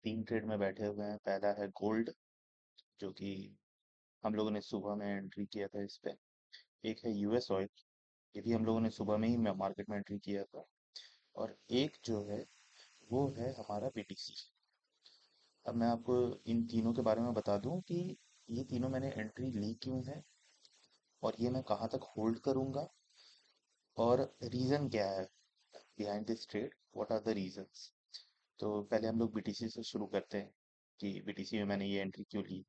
तीन ट्रेड में बैठे हुए हैं। पहला है गोल्ड, जो कि हम लोगों ने सुबह में एंट्री किया था इस पे। एक है यूएस ऑयल, ये भी हम लोगों ने सुबह में ही मार्केट में एंट्री किया था। और एक जो है वो है हमारा बीटीसी। अब मैं आपको इन तीनों के बारे में बता दूं कि ये तीनों मैंने एंट्री ली क्यों है और ये मैं कहाँ तक होल्ड करूंगा और रीज़न क्या है behind this trade, what are the reasons. तो पहले हम लोग बीटीसी से शुरू करते हैं कि बीटीसी में मैंने ये एंट्री क्यों ली।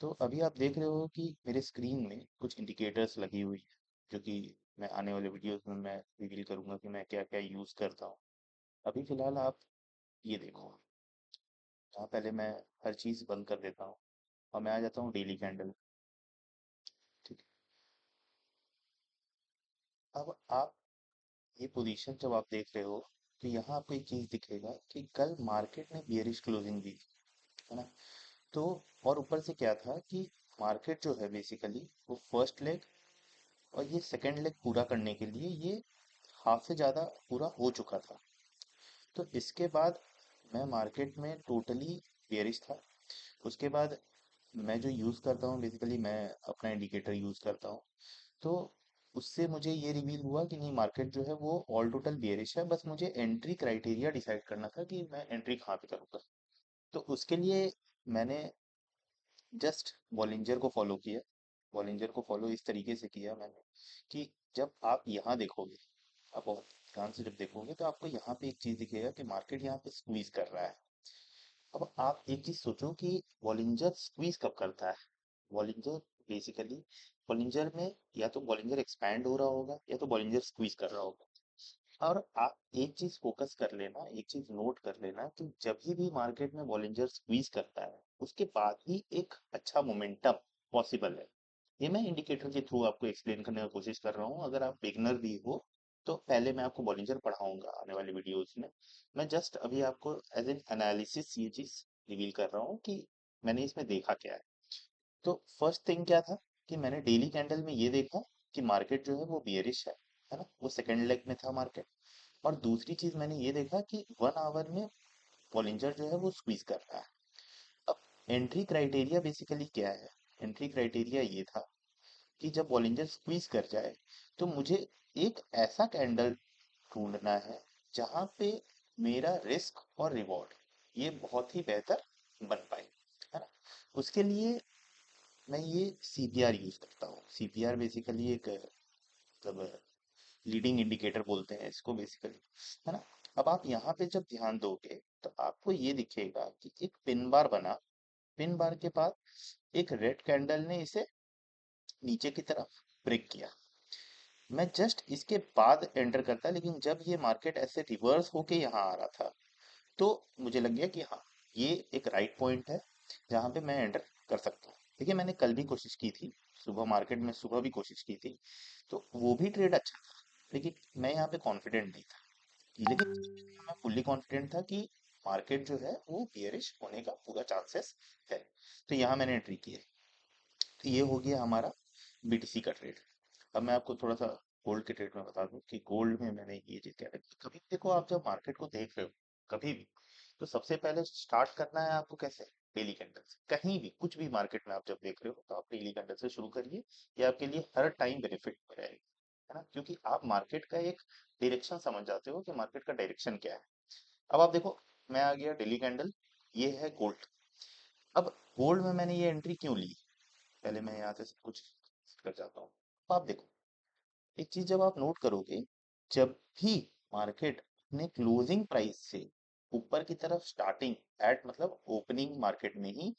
तो अभी आप देख रहे हो कि मेरे स्क्रीन में कुछ इंडिकेटर्स लगी हुई है, जो कि मैं आने वाले वीडियोस में मैं रिवील करूंगा कि मैं क्या क्या यूज़ करता हूँ। अभी फिलहाल आप ये देखो, यहाँ पहले मैं हर चीज़ बंद कर देता हूँ और मैं आ जाता हूँ डेली कैंडल। ठीक है, अब आप ये पोजीशन जब आप देख रहे हो तो यहाँ आपको एक चीज़ दिखेगा कि कल मार्केट ने बियरिश क्लोजिंग दी, है ना। तो और ऊपर से क्या था कि मार्केट जो है बेसिकली वो फर्स्ट लेग और ये सेकंड लेग पूरा करने के लिए ये हाफ से ज़्यादा पूरा हो चुका था। तो इसके बाद मैं मार्केट में टोटली बेयरिश था। उसके बाद मैं जो यूज़ करता हूँ बेसिकली मैं अपना इंडिकेटर यूज़ करता हूँ। तो उससे मुझे ये रिवील हुआ कि नहीं, मार्केट जो है वो ऑल टोटल बेयरिश है। बस मुझे एंट्री क्राइटेरिया डिसाइड करना था कि मैं एंट्री कहाँ पे करूँगा। तो उसके लिए मैंने जस्ट बॉलिंजर को फॉलो किया। बॉलिंजर को फॉलो इस तरीके से किया मैंने कि जब आप यहाँ देखोगे, आप बहुत ध्यान से जब देखोगे तो आपको यहाँ पे एक चीज दिखेगा कि मार्केट यहाँ पे स्क्वीज कर रहा है। अब आप एक चीज सोचो कि बॉलिंजर स्क्वीज कब करता है। बॉलिंजर बेसिकली, बॉलिंजर में या तो बॉलिंजर एक्सपैंड हो रहा होगा या तो बॉलिंजर स्क्वीज कर रहा होगा। और आप एक चीज फोकस कर लेना, एक चीज नोट कर लेना कि जब भी मार्केट में बॉलिंजर स्क्वीज करता है उसके बाद ही एक अच्छा मोमेंटम पॉसिबल है। ये मैं इंडिकेटर के थ्रू आपको एक्सप्लेन करने की कोशिश कर रहा हूँ। अगर आप बिगनर भी हो तो पहले मैं आपको बॉलिंजर पढ़ाऊंगा आने वाले वीडियोस में। मैं जस्ट अभी आपको एज एन एनालिसिस ये चीज रिवील कर रहा हूँ कि मैंने इसमें देखा क्या है। तो फर्स्ट थिंग क्या था कि मैंने डेली कैंडल में ये देखा कि मार्केट जो है वो बियरिश है ना, वो सेकंड लेग में था मार्केट। और दूसरी चीज मैंने ये देखा कि 1 आवर में बॉलिंजर जो है वो स्क्वीज कर रहा है। अब एंट्री क्राइटेरिया बेसिकली क्या है। एंट्री क्राइटेरिया ये था कि जब बॉलिंजर स्क्वीज कर जाए तो मुझे एक ऐसा कैंडल ढूंढना है जहां पे मेरा रिस्क और रिवॉर्ड ये बहुत ही बेहतर बन पाए, है ना। उसके लिए मैं ये सीपीआर यूज करता हूँ। सीपीआर बेसिकली एक मतलब लीडिंग इंडिकेटर बोलते हैं इसको बेसिकली, है ना। अब आप यहाँ पे जब ध्यान दोगे तो आपको ये दिखेगा कि एक पिन बार बना। पिन बार के बाद एक रेड कैंडल ने इसे नीचे की तरफ ब्रेक किया। मैं जस्ट इसके बाद एंटर करता, लेकिन जब ये मार्केट ऐसे रिवर्स होके यहाँ आ रहा था तो मुझे लग गया कि हाँ, ये एक राइट पॉइंट है जहाँ पे मैं एंटर कर सकता हूँ। देखिए मैंने कल भी कोशिश की थी, सुबह मार्केट में सुबह भी कोशिश की थी, तो वो भी ट्रेड अच्छा था। लेकिन मैं यहाँ पे कॉन्फिडेंट नहीं था। लेकिन मैं फुल्ली कॉन्फिडेंट था कि मार्केट जो है वो बियरिश होने का पूरा चांसेस है। तो यहाँ मैंने एंट्री की है। तो ये हो गया हमारा बीटीसी का ट्रेड। अब मैं आपको थोड़ा सा गोल्ड के ट्रेड में बता दूं कि गोल्ड में मैंने ये चीज क्या है कि कभी भी देखो, आप जब मार्केट को देख रहे हो कभी भी, तो सबसे पहले स्टार्ट करना है आपको कैसे, डेली कैंडल से। कहीं भी कुछ भी मार्केट में आप जब देख रहे हो तो आप डेली कैंडल से शुरू करिए। ये आपके लिए हर टाइम बेनिफिट में रहेगा, है ना, क्योंकि आप मार्केट का एक डायरेक्शन समझ जाते हो कि मार्केट का डायरेक्शन क्या है। अब आप देखो, मैं आ गया डेली कैंडल, ये है गोल्ड। अब गोल्ड में मैंने ये एंट्री क्यों ली, पहले मैं यहाँ से सब कुछ कर जाता हूँ। अब आप देखो एक चीज जब आप नोट करोगे, जब भी मार्केट अपने क्लोजिंग प्राइस से ऊपर की तरफ स्टार्टिंग एट मतलब ओपनिंग मार्केट में ही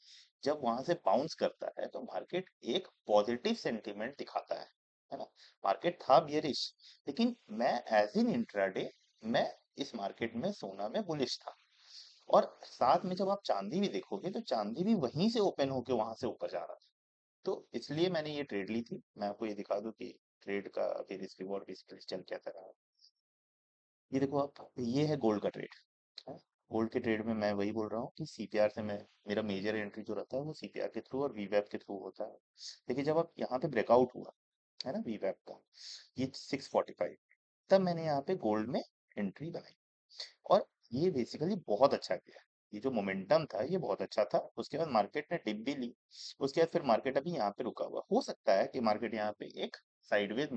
जब वहां से बाउंस करता है तो मार्केट एक पॉजिटिव सेंटीमेंट दिखाता है ना। मार्केट था बियरिश, लेकिन मैं एज इन इंट्राडे मैं इस मार्केट में सोना में बुलिश था। और साथ में जब आप चांदी भी देखोगे तो चांदी भी वहीं से ओपन होके वहां से ऊपर जा रहा था। तो इसलिए मैंने ये ट्रेड ली थी। मैं आपको ये दिखा दूं कि ट्रेड का अभी रिस्क रिवॉर्ड बेसिकली चल क्या था रहा है। ये देखो आप, ये है गोल्ड का ट्रेड। गोल्ड के ट्रेड में मैं वही बोल रहा हूँ कि सीपीआर से मैं, मेरा मेजर एंट्री जो रहता है वो सीपीआर के थ्रू और वीवैप के थ्रू होता है। देखिए जब आप यहाँ पे ब्रेकआउट हुआ है ना वीवैप का, ये 645, तब मैंने यहाँ पे गोल्ड में एंट्री बनाई और ये बेसिकली बहुत अच्छा किया। ये जो मोमेंटम था ये बहुत अच्छा था, उसके बाद मार्केट ने डिप भी ली, उसके बाद फिर मार्केट अभी यहाँ पे रुका हुआ, हो सकता है कि मार्केट यहाँ पे एक साइडवेज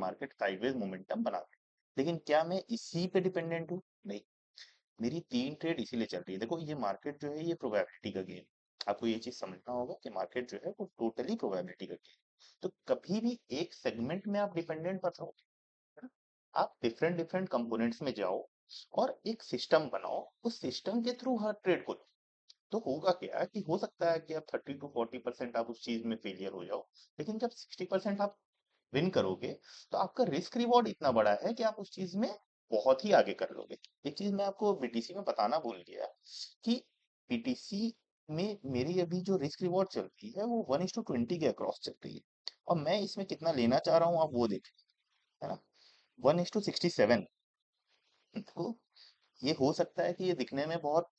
मोमेंटम बना दे। लेकिन क्या मैं इसी पे डिपेंडेंट हूँ? नहीं। मेरी 3 ट्रेड इसीलिए चल रही है। देखो ये मार्केट जो है ये प्रोबेबिलिटी का गेम, आपको ये चीज समझना होगा कि मार्केट जो है वो टोटली प्रोबेबिलिटी का गेम। तो कभी भी एक सेगमेंट में आप डिपेंडेंट मत रहो, है ना? आप डिफरेंट डिफरेंट कंपोनेंट्स में जाओ और एक सिस्टम बनाओ, उस सिस्टम के थ्रू हर ट्रेड को। तो होगा क्या कि हो सकता है कि आप 30 to 40% आप उस चीज में फेलियर हो जाओ, लेकिन जब 60% आप विन करोगे तो आपका रिस्क रिवॉर्ड इतना बड़ा है कि आप उस चीज में बहुत ही आगे कर लोगे। एक चीज मैं आपको बीटीसी में बताना भूल गया कि बीटीसी में मेरी अभी जो रिस्क रिवॉर्ड चल रही है वो 1:20 के अक्रॉस चल रही है, और मैं इसमें कितना लेना चाह रहा हूँ आप वो देख, है ना, 1:67। तो ये हो सकता है कि ये दिखने में बहुत,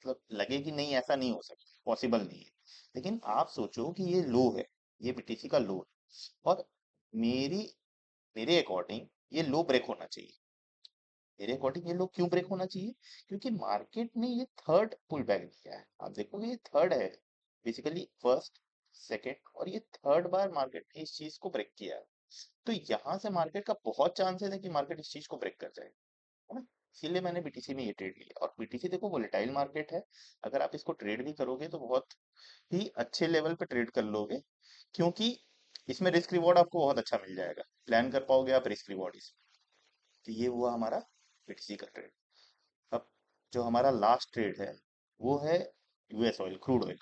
मतलब लगे कि नहीं ऐसा नहीं हो सकता, पॉसिबल नहीं है, लेकिन आप सोचो कि ये लो है, ये बीटीसी का लो है, और मेरी मेरे अकॉर्डिंग ये लो ब्रेक होना चाहिए। मेरे अकॉर्डिंग ये लो क्यों ब्रेक होना चाहिए? क्योंकि मार्केट ने ये थर्ड पुल बैक दिया है, आप देखोगे ये थर्ड है, बेसिकली फर्स्ट, सेकंड और ये थर्ड बार मार्केट ने इस चीज को ब्रेक किया है। तो यहाँ से मार्केट का बहुत चांसेस है कि मार्केट इस चीज को ब्रेक कर जाए, है ना? इसीलिए मैंने बीटीसी में ये ट्रेड लिया, और बीटीसी देखो वोलेटाइल मार्केट है, अगर आप इसको ट्रेड भी करोगे तो बहुत ही अच्छे लेवल पे ट्रेड कर लोगे, क्योंकि इसमें रिस्क रिवॉर्ड आपको बहुत अच्छा मिल जाएगा, प्लान कर पाओगे आप रिस्क रिवॉर्ड इसमें। तो ये हुआ हमारा बीटीसी का ट्रेड। अब जो हमारा लास्ट ट्रेड है वो है यूएस ऑयल, क्रूड ऑयल।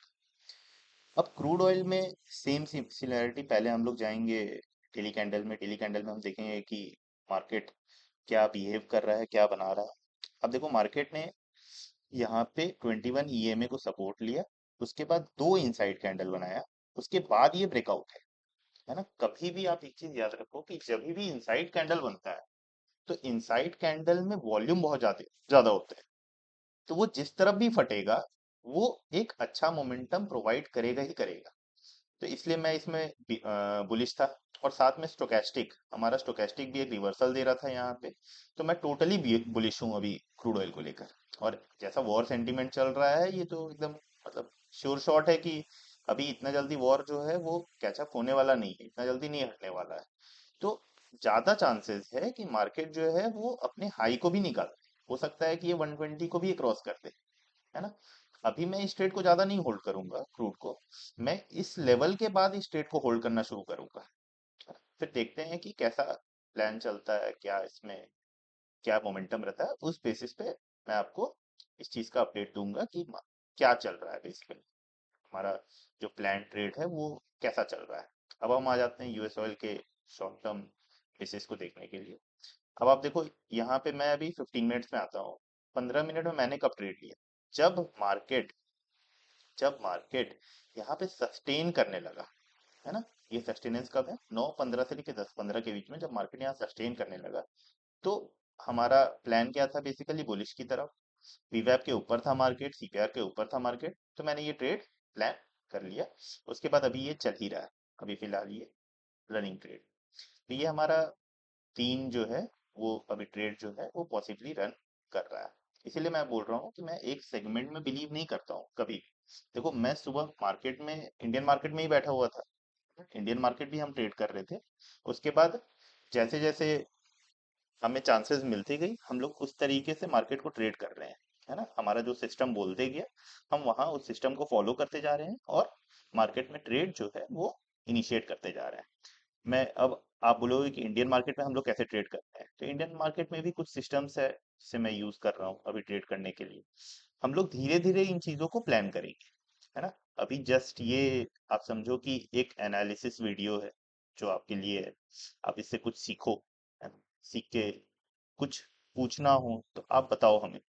अब क्रूड ऑयल में सेम सिमिलैरिटी, पहले हम लोग जाएंगे डेली कैंडल में, डेली कैंडल में हम देखेंगे कि मार्केट क्या बिहेव कर रहा है, क्या बना रहा है। अब देखो मार्केट ने यहाँ पे 21 ईएमए को सपोर्ट लिया, उसके बाद दो इनसाइड कैंडल बनाया, उसके बाद ये ब्रेकआउट है ना? कभी भी आप एक चीज याद रखो कि जब भी इनसाइड कैंडल बनता है तो इनसाइड कैंडल में वॉल्यूम बहुत ज्यादा ज्यादा होता है, तो वो जिस तरफ भी फटेगा वो एक अच्छा मोमेंटम प्रोवाइड करेगा ही करेगा। तो इसलिए मैं इसमें बुलिश था, और साथ में स्टोकेस्टिक, हमारा स्टोकेस्टिक भी एक रिवर्सल दे रहा था यहाँ पे। तो मैं टोटली बुलिश हूँ अभी क्रूड ऑयल को लेकर। और जैसा वॉर सेंटीमेंट चल रहा है ये तो एकदम, मतलब श्योर शॉट है कि अभी इतना जल्दी वॉर जो है वो कैचअप होने वाला नहीं है, इतना जल्दी नहीं हटने वाला है। तो ज्यादा चांसेस है कि मार्केट जो है वो अपने हाई को भी निकाल दे, हो सकता है कि ये 120 को भी क्रॉस कर दे, है ना? अभी मैं इस ट्रेड को ज्यादा नहीं होल्ड करूंगा क्रूड को, मैं इस लेवल के बाद इस ट्रेड को होल्ड करना शुरू करूंगा। फिर देखते हैं कि कैसा प्लान चलता है, क्या इसमें क्या मोमेंटम रहता है, उस बेसिस पे मैं आपको इस चीज का अपडेट दूंगा कि क्या चल रहा है, बेसिकली हमारा जो प्लान ट्रेड है वो कैसा चल रहा है। अब हम आ जाते हैं यूएस ऑयल के शॉर्ट टर्म बेसिस को देखने के लिए। अब आप देखो यहाँ पे मैं अभी 15 मिनट्स में आता हूँ, 15 मिनट में मैंने कब ट्रेड लिया? जब मार्केट जब मार्केट यहाँ पे सस्टेन करने लगा, है ना? ये सस्टेनेंस कब है? 9:15 से लेकर 10:15 के बीच में, जब मार्केट यहाँ सस्टेन करने लगा तो हमारा प्लान क्या था? बेसिकली बुलिश की तरफ, वीवैप के ऊपर था मार्केट, सीपीआर के ऊपर था मार्केट, तो मैंने ये ट्रेड प्लान कर लिया। उसके बाद अभी ये चल ही रहा है, अभी फिलहाल ये रनिंग ट्रेड। तो ये हमारा 3 जो है वो अभी ट्रेड जो है वो पॉसिबली रन कर रहा है। इसीलिए मैं बोल रहा हूँ कि मैं एक सेगमेंट में बिलीव नहीं करता हूँ कभी भी। देखो मैं सुबह मार्केट में, इंडियन मार्केट में ही बैठा हुआ था, इंडियन मार्केट भी हम ट्रेड कर रहे थे। उसके बाद जैसे जैसे हमें चांसेस मिलती गई हम लोग उस तरीके से मार्केट को ट्रेड कर रहे हैं, है ना? हमारा जो सिस्टम बोलते गया हम वहाँ उस सिस्टम को फॉलो करते जा रहे हैं, और मार्केट में ट्रेड जो है वो इनिशिएट करते जा रहे हैं। मैं अब, आप बोलोगे कि इंडियन मार्केट में हम लोग कैसे ट्रेड करते हैं, तो इंडियन मार्केट में भी कुछ सिस्टम्स है जिसे मैं यूज कर रहा हूँ अभी ट्रेड करने के लिए। हम लोग धीरे धीरे इन चीजों को प्लान करेंगे, है ना? अभी जस्ट ये आप समझो कि एक एनालिसिस वीडियो है जो आपके लिए है, आप इससे कुछ सीखो, है ना? सीख के कुछ पूछना हो तो आप बताओ हमें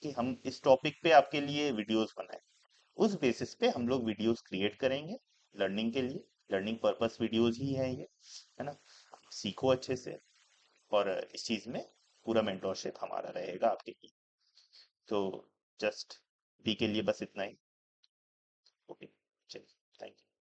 कि हम इस टॉपिक पे आपके लिए वीडियोस बनाएं। उस बेसिस पे हम लोग वीडियोस क्रिएट करेंगे लर्निंग के लिए, लर्निंग पर्पस वीडियोस ही है ये, है ना? सीखो अच्छे से, और इस चीज में पूरा मेंटोरशिप हमारा रहेगा आपके लिए। तो जस्ट बी के लिए बस इतना ही। ओके, चलिए, थैंक यू।